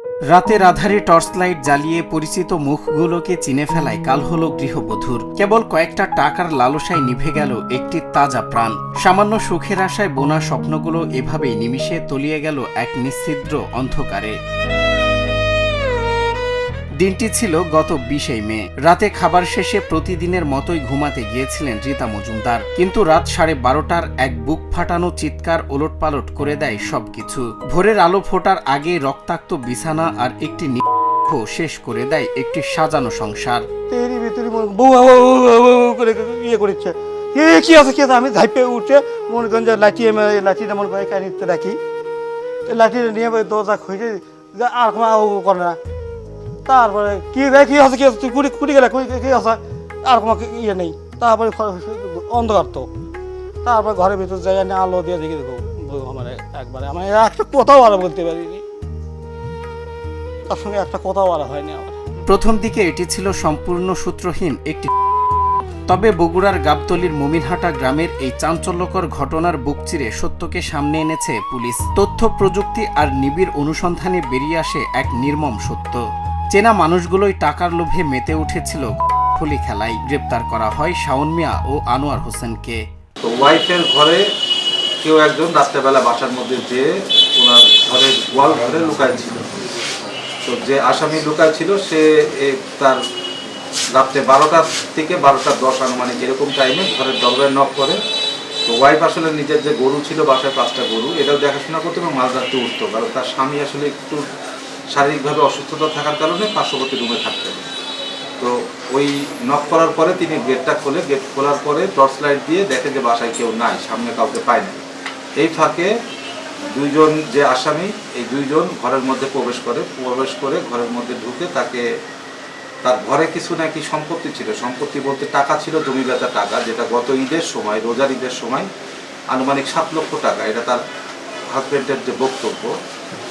রাতের আধারে torch light জ্বালিয়ে পরিচিত মুখগুলোকে চিনে ফেলায় কাল হলো গৃহবধূর। কেবল কয়েকটা টাকার লালসায় নিভে গেল একটি তাজা প্রাণ। সামান্য সুখের আশায় বোনা স্বপ্নগুলো এভাবেই নিমিষে তলিয়ে গেল এক নিশ্ছিদ্র অন্ধকারে। দিনটি ছিল গত 20 মে। রাতে খাবার শেষে প্রতিদিনের মতোই ঘুমাতে গিয়েছিলেন রীতা মজুমদার, কিন্তু রাত 12:30টার এক বুক ফাটানো চিৎকার ওলটপালট করে দেয় সবকিছু। ভোরের আলো ফোটার আগে রক্তাক্ত বিছানা আর একটি শেষ করে দেয় একটি সাজানো সংসার। কি আছে আমি ধাইপে উঠছে মনে করেন যে লাঠিটা মনে করে কানিতে রাখি, লাঠিটা নিয়ে দরজা খুঁজে আর করে না। তারপরে কি আছে কি আছে তুই কুড়ি গেলে কি আছে আর কোনো ইয়ে নেই। তারপরে অন্ধকার তো, তারপরে ঘরের ভিতর যাই আলো দিয়ে দেখি দেখো আমার একবারে আমার একটা কথাও আর বলতে পারিনি, তার সঙ্গে একটা কথাও আর হয়নি আমার। প্রথম দিকে এটি ছিল সম্পূর্ণ সূত্রহীন একটি, তবে বগুড়ার গাবতলীর মুমিনহাটা গ্রামের এই চাঞ্চল্যকর ঘটনার বুক চিরে সত্যকে সামনে এনেছে পুলিশ। তথ্য প্রযুক্তি আর নিবিড় অনুসন্ধানে বেরিয়ে আসে এক নির্মম সত্য। চেনা মানুষগুলোই টাকার লোভে মেতে উঠেছিল হোলি খেলায়। গ্রেপ্তার করা হয় শাওন মিয়া ও আনোয়ার হোসেনকে। তো ওয়াইফের ঘরে কেউ একজন রাত্রেবেলা বাসার মধ্যে যেয়ে ওনার ঘরের ওয়াল ঘরে লুকায় ছিল। তো যে আসামি লুকায় ছিল সে তার রাত্রে 12টা থেকে 12:10 আনুমানিক এরকম টাইমে ঘরের দরজায় নক করে। তো ওয়াইফ আসলে নিজের যে গরু ছিল বাসায় 5টা গরু, এটাও দেখাশোনা করতো এবং মাঝ রাত্রে উঠতো, কারণ তার স্বামী আসলে একটু শারীরিকভাবে অসুস্থতা থাকার কারণে পার্শ্ববর্তী রুমে থাকতেন। তো ওই নক করার পরে তিনি গেটটা খোলে, গেট খোলার পরে টর্চ লাইট দিয়ে দেখে যে বাসায় কেউ নাই, সামনে কাউকে পায় না। এই ফাঁকে দুইজন যে আসামি, এই দুইজন ঘরের মধ্যে প্রবেশ করে ঘরের মধ্যে ঢুকে তাকে, তার ঘরে কিছু নাকি সম্পত্তি ছিল, সম্পত্তি বলতে টাকা ছিল, জমি বেচা টাকা, যেটা গত ঈদের সময়, রোজার ঈদের সময় আনুমানিক 7 লক্ষ টাকা। এটা তার হাজবেন্ডের যে বক্তব্য।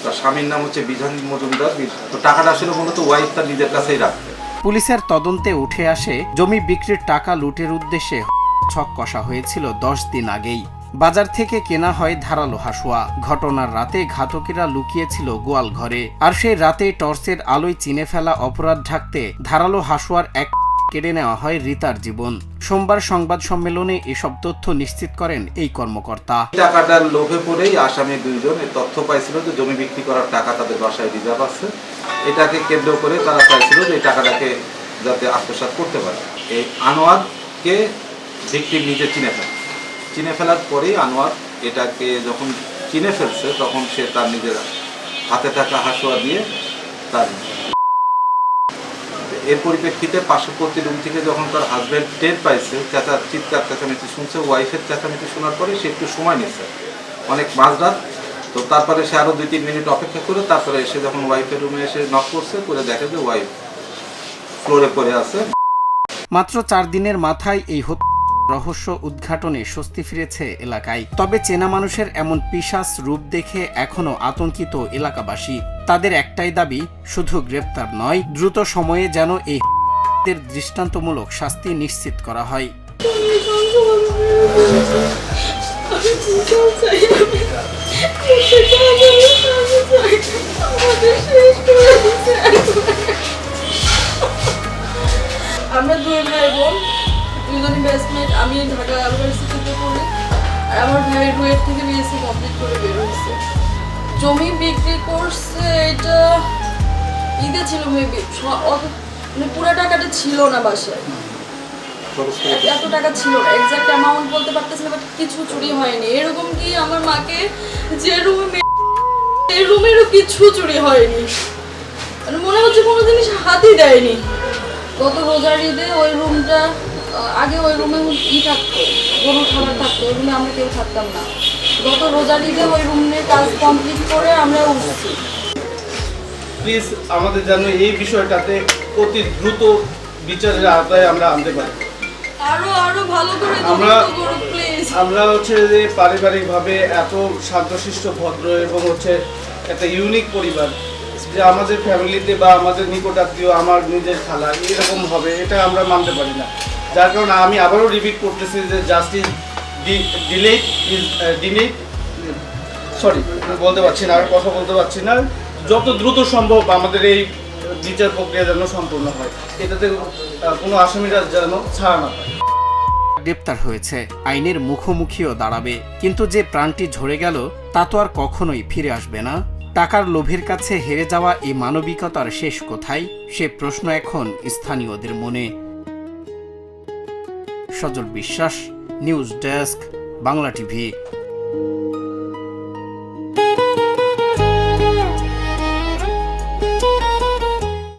তার স্বামীর নাম হচ্ছে বিধান মজুমদার। তো টাকাটা আসলে মূলত ওয়াইফ তার নিজের কাছেই রাখতে। পুলিশের তদন্তে উঠে আসে জমি বিক্রির টাকা লুটের উদ্দেশ্যে ছক কষা হয়েছিল 10 দিন আগেই। বাজার থেকে কেনা হয় ধারালো হাসুয়া। ঘটনার রাতে ঘাতকেরা লুকিয়েছিল গোয়াল ঘরে, আর সেই রাতে টর্চের আলোয় চিনে ফেলা অপরাধ ঢাকতে ধারালো হাসুয়ার এক কেড়ে নেওয়া হয় রীতার জীবন। সোমবার সংবাদ সম্মেলনে এসব তথ্য নিশ্চিত করেন এই কর্মকর্তা। টাকাটার লোভে পড়েই আসামি দুইজন তথ্য পাইছিল যে জমি বিক্রি করার টাকা তাদের বাসায় রিজার্ভ আছে। এটাকে কেন্দ্র করে তারা চাইছিল যে এই টাকাটাকে যাতে আত্মসাৎ করতে পারে। এই আনোয়ারকে ভিকটিম নিজে চিনে ফেলার পরেই আনোয়ার এটাকে যখন চিনে ফেলছে তখন সে তার নিজের হাতে থাকা হাসুয়া দিয়ে তার, এর পরিপ্রেক্ষিতে পার্শ্ববর্তী রুম থেকে যখন তার হাজব্যান্ড টের পাইছে, চিৎকার চেঁচামেচি শুনছে, ওয়াইফের চেঁচামেচি শোনার পরে সে একটু সময় নিচ্ছে, অনেক মাঝরাত। তো তারপরে সে আরও 2-3 মিনিট অপেক্ষা করে তারপরে এসে যখন ওয়াইফের রুমে এসে নক করছে, করে দেখে যে ওয়াইফ ফ্লোরে পড়ে আছে। মাত্র 4 দিনের মাথায় এই রহস্য উদ্ঘাটনে স্বস্তি ফিরেছে এলাকায়। তবে চেনা মানুষের এমন পিশাচ রূপ দেখে এখনো আতঙ্কিত এলাকাবাসী। তাদের একটাই দাবি, শুধু গ্রেপ্তার নয়, দ্রুত সময়ে যেন এই দৃষ্টান্তমূলক শাস্তি নিশ্চিত করা হয়। আমরা 2 ভাই বোন, দুজনই ব্যাচমেট। আমি ঢাকা ইউনিভার্সিটিতে পড়ি, আর আমার ভাই রুয়েট থেকে বিএসসি কমপ্লিট করে বের হয়েছে। জমি বিক্রি করছে, এটা ঈদে ছিল মেবি, মানে পুরো টাকাটা ছিল না বাসায়, এত টাকা ছিল না, এক্সাক্ট অ্যামাউন্ট বলতে পারতেছি না, বাট কিছু চুরি হয়নি। এরকম কি আমার মাকে যে রুমে, এই রুমেরও কিছু চুরি হয়নি, মানে মনে হচ্ছে কোনো জিনিস হাতই দেয়নি। গত রোজার ঈদে ওই রুমটা, আগে ওই রুমে থাকতো, গরুর খাবার থাকতো, ওই রুমে আমরা কেউ থাকতাম না। গত রোজার ঈদে ওই রুমের কাজ কমপ্লিট করে আমরা উঠছি। প্লিজ আমাদের যেন এই বিষয়টাতে অতি দ্রুত বিচারের আওতায় আমরা আনতে পারি। আরো ভালো করে আমরা হচ্ছে যে পারিবারিকভাবে এত শান্তশিষ্ট, ভদ্র এবং হচ্ছে একটা ইউনিক পরিবার, যে আমাদের ফ্যামিলিতে বা আমাদের নিকটাত্মীয়, আমার নিজের খালা এরকম হবে, এটা আমরা মানতে পারি না। যার কারণে আমি আবারও রিপিট করতেছি যে জাস্টিস ডিলেড ইজ ডিনেড, সরি বলতে পারছি না, আর কথা বলতে পারছি না, যত দ্রুত সম্ভব আমাদের এই বিচার প্রক্রিয়া যেন সম্পূর্ণ হয়, এটাতে কোনো আসামিরা যেন ছাড়া না পায়। গ্রেপ্তার হয়েছে, আইনের মুখোমুখিও দাঁড়াবে, কিন্তু যে প্রাণটি ঝরে গেল তা তো আর কখনোই ফিরে আসবে না। টাকার লোভের কাছে হেরে যাওয়া এই মানবিকতার শেষ কোথায়, সে প্রশ্ন এখন স্থানীয়দের মনে। সজল বিশ্বাস, নিউজ ডেস্ক, বাংলা টিভি।